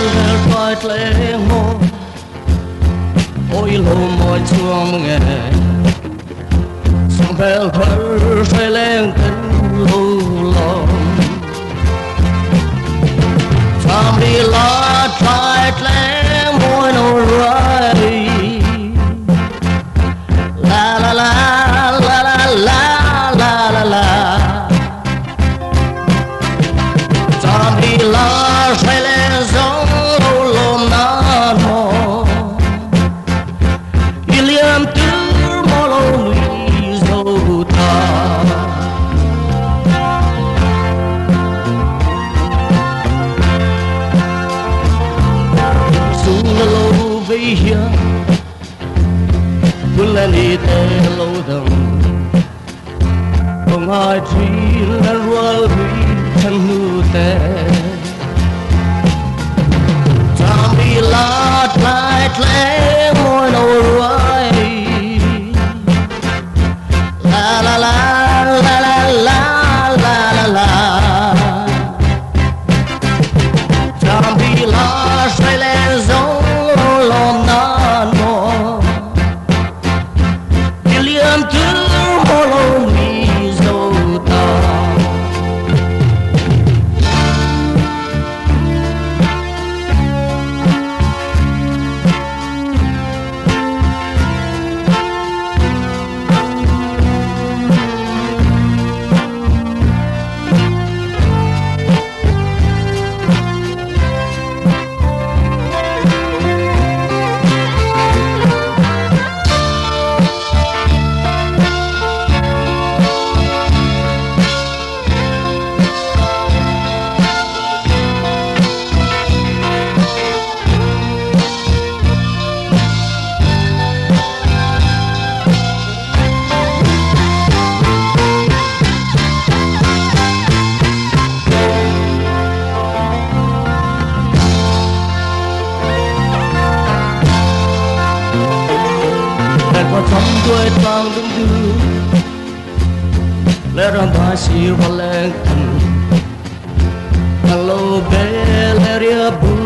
lơ coi lệ mô ôi lô môi chuông nghe sông bèo thơ say lên tình lù lom from the Lord tried lamb boy no right la la la la la la la la la from the Lord tried lamb song lom na mo William tur molo mi zo ta lâu về here buồn lên đi tới lâu đầm không ai chỉ là rùa vì thân hư tệ chẳng bị lát lại lẽ môi nâu ruồi la la la la la la la la la chẳng bị lát say lên giống lom nan mo William tur molo mi zo ta và trong đôi vang đứng đưa lẽ ra ba si và lên thằng lâu bé lẽ ria bu